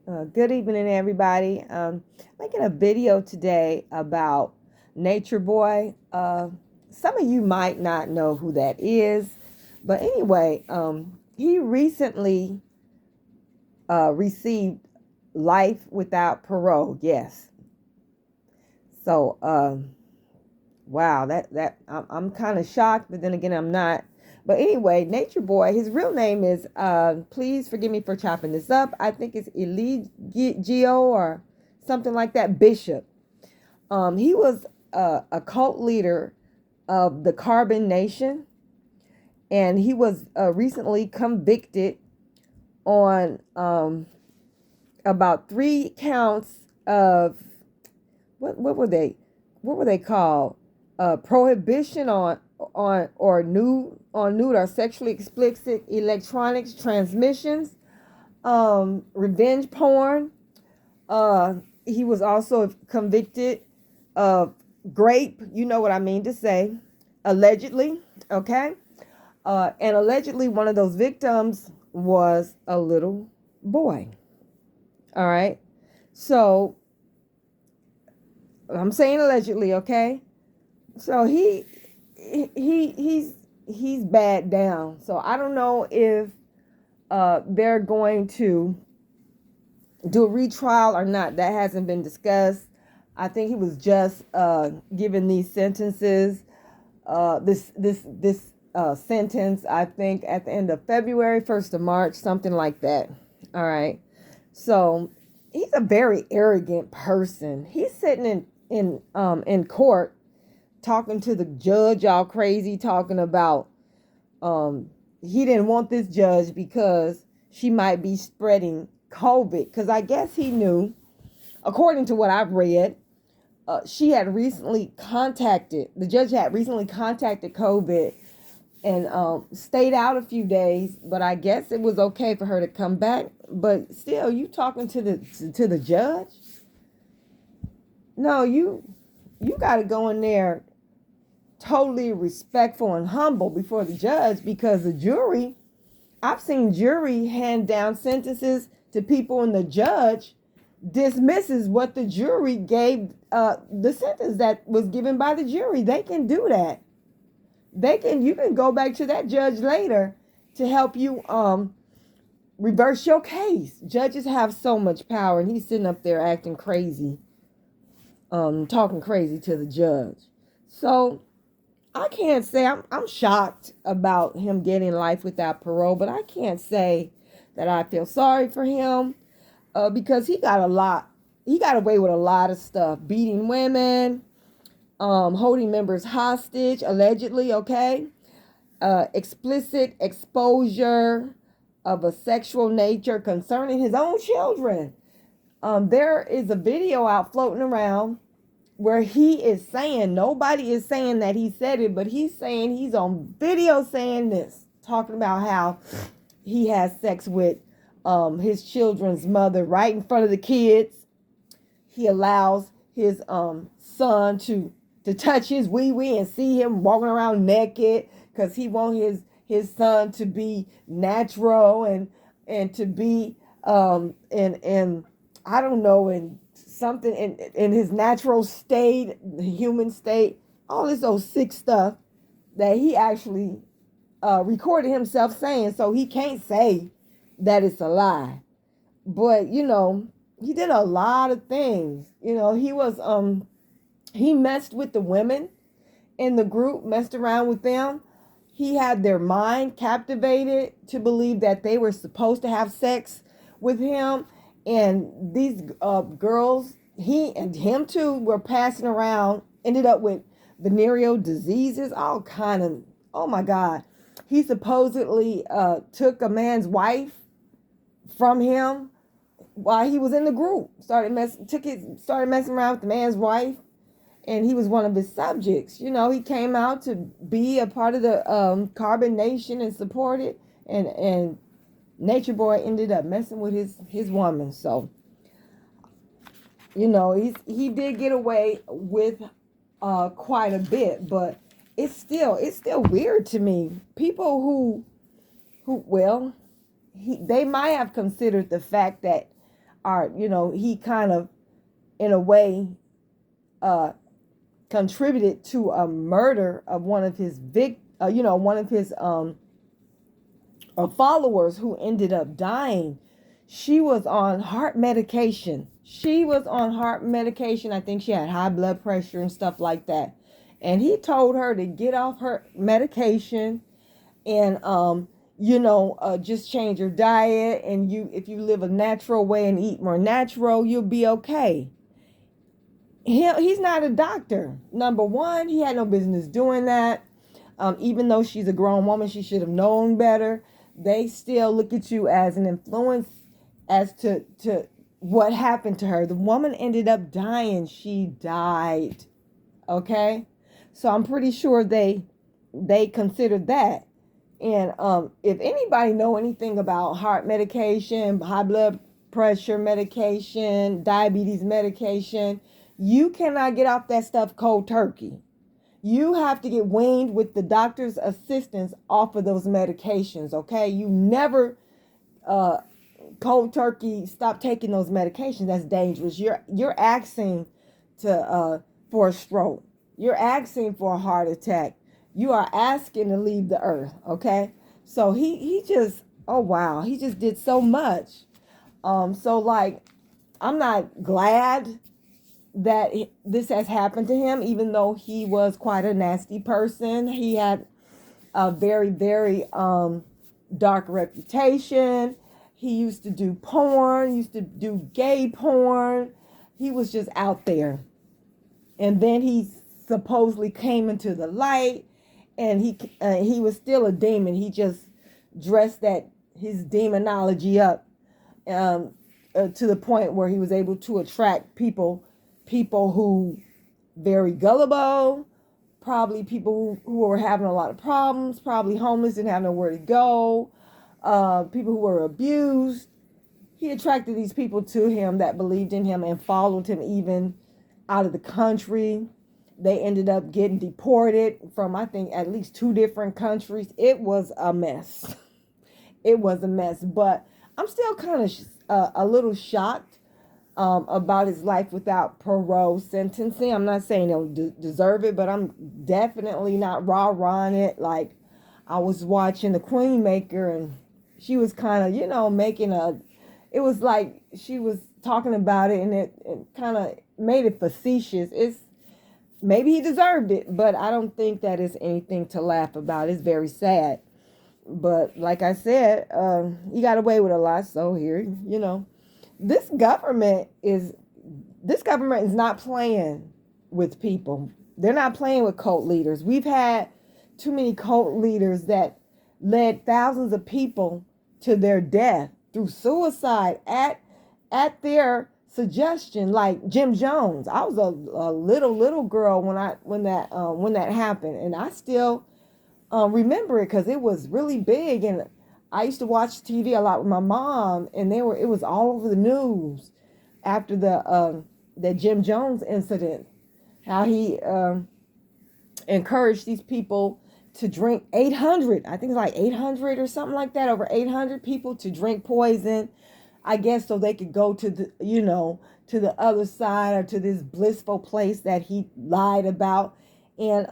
Good evening, everybody. Making a video today about Nature Boy. Some of you might not know who that is, but anyway, he recently received life without parole. Yes. So, wow, I'm kind of shocked, but then again, I'm not. But anyway, Nature Boy, his real name is, please forgive me for chopping this up. I think it's Eligio or something like that, Bishop. He was a cult leader of the Carbon Nation, and he was recently convicted on about 3 counts of what were they? What were they called? Prohibition on nude or sexually explicit electronics transmissions, revenge porn. He was also convicted of grape. You know what I mean to say, allegedly. Okay, and allegedly one of those victims was a little boy. All right, so I'm saying allegedly, okay? So he's bad down. So I don't know if they're going to do a retrial or not. That hasn't been discussed. I think he was just given these sentences. This sentence, I think, at the end of February, 1st of March, something like that. All right. So he's a very arrogant person. He's sitting in court talking to the judge all crazy, talking about he didn't want this judge because she might be spreading COVID. Because I guess he knew, according to what I've read, the judge had recently contacted COVID and stayed out a few days, but I guess it was okay for her to come back. But still, you talking to the judge? No, you got to go in there totally respectful and humble before the judge, because the jury, I've seen jury hand down sentences to people and the judge dismisses what the jury gave, the sentence that was given by the jury. They can do that. You can go back to that judge later to help you reverse your case. Judges have so much power, and he's sitting up there acting crazy, talking crazy to the judge. So I can't say I'm shocked about him getting life without parole, but I can't say that I feel sorry for him, because he got away with a lot of stuff, beating women, holding members hostage, allegedly, okay? Explicit exposure of a sexual nature concerning his own children. There is a video out floating around where he is saying, nobody is saying that he said it, but he's saying, he's on video saying this, talking about how he has sex with his children's mother right in front of the kids. He allows his son to touch his wee and see him walking around naked, because he wants his son to be natural and to be and I don't know, in something in his natural state, the human state, all this old sick stuff that he actually recorded himself saying, so he can't say that it's a lie. But he did a lot of things. He messed with the women in the group, messed around with them. He had their mind captivated to believe that they were supposed to have sex with him. And these girls, he and him too, were passing around, ended up with venereal diseases, all kind of, oh my God. He supposedly took a man's wife from him while he was in the group. Started messing around with the man's wife, and he was one of his subjects. He came out to be a part of the Carbon Nation and support it, and Nature Boy ended up messing with his woman. So, he did get away with quite a bit, but it's still weird to me. People who they might have considered the fact that are, he kind of, in a way, contributed to a murder of one of his followers who ended up dying. She was on heart medication. I think she had high blood pressure and stuff like that. And he told her to get off her medication and just change your diet, and if you live a natural way and eat more natural, you'll be okay. He's not a doctor. Number one, he had no business doing that. Even though she's a grown woman, she should have known better. They still look at you as an influence as to what happened to her. The woman ended up dying. She died. Okay? So I'm pretty sure they considered that. And if anybody know anything about heart medication, high blood pressure medication, diabetes medication, you cannot get off that stuff cold turkey. You have to get weaned with the doctor's assistance off of those medications, okay? You never cold turkey stop taking those medications. That's dangerous. You're asking for a stroke. You're asking for a heart attack. You are asking to leave the earth, okay? So he just, oh wow, he just did so much. I'm not glad that this has happened to him, even though he was quite a nasty person. He had a very, very dark reputation. He used to do porn, used to do gay porn. He was just out there. And then he supposedly came into the light, and he was still a demon. He just dressed his demonology up to the point where he was able to attract people who very gullible, probably people who were having a lot of problems, probably homeless, didn't have nowhere to go, people who were abused. He attracted these people to him that believed in him and followed him even out of the country. They ended up getting deported from, I think, at least 2 different countries. It was a mess. It was a mess. But I'm still kind of a little shocked about his life without parole sentencing. I'm not saying he'll deserve it, but I'm definitely not rah-rahing it. Like, I was watching the Queenmaker, and she was kind of, making it was like she was talking about it, and it kind of made it facetious. Maybe he deserved it, but I don't think that is anything to laugh about. It's very sad. But like I said, he got away with a lot. So here, this government is not playing with people. They're not playing with cult leaders. We've had too many cult leaders that led thousands of people to their death through suicide at their suggestion, like Jim Jones. I was a little girl when that happened, and I still remember it because it was really big. And I used to watch TV a lot with my mom, and it was all over the news after the Jim Jones incident, how he encouraged these people to drink 800, I think it's like 800 or something like that, over 800 people to drink poison, I guess, so they could go to to the other side, or to this blissful place that he lied about. And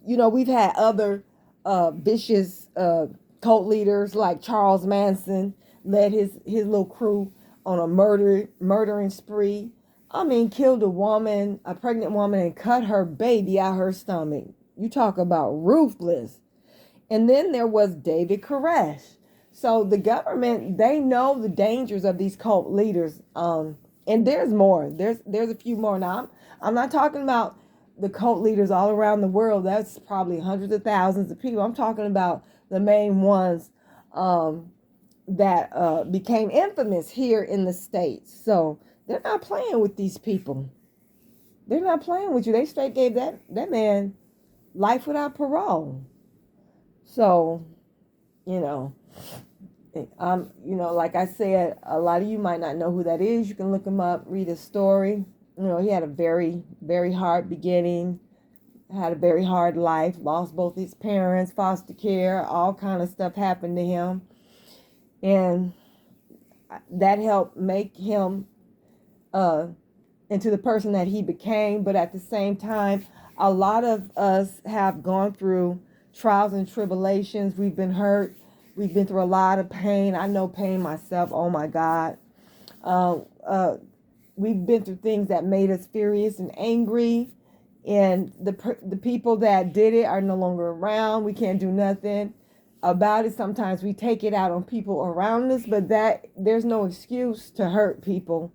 we've had other vicious cult leaders, like Charles Manson led his little crew on a murdering spree. I mean, killed a pregnant woman, and cut her baby out her stomach. You talk about ruthless. And then there was David Koresh. So the government, they know the dangers of these cult leaders. And there's more. There's a few more. Now, I'm not talking about the cult leaders all around the world. That's probably hundreds of thousands of people. I'm talking about the main ones that became infamous here in the States. So they're not playing with these people. They're not playing with you. They straight gave that man life without parole. So, like I said, a lot of you might not know who that is. You can look him up, read his story. He had a very, very hard beginning, had a very hard life, lost both his parents, foster care, all kind of stuff happened to him. And that helped make him into the person that he became. But at the same time, a lot of us have gone through trials and tribulations. We've been hurt. We've been through a lot of pain. I know pain myself. Oh my God. Uh, uh, we've been through things that made us furious and angry. And the people that did it are no longer around. We can't do nothing about it. Sometimes we take it out on people around us, but that there's no excuse to hurt people,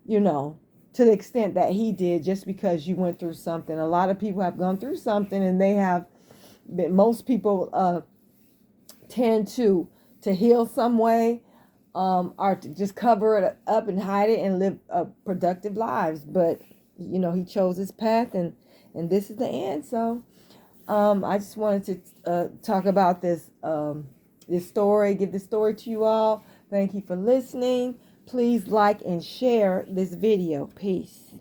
you know, to the extent that he did, just because you went through something. A lot of people have gone through something, and they have been, most people tend to heal some way, or to just cover it up and hide it and live productive lives. But you know, he chose his path, and this is the end. So I just wanted to talk about this this story, give this story to you all. Thank you for listening. Please like and share this video. Peace.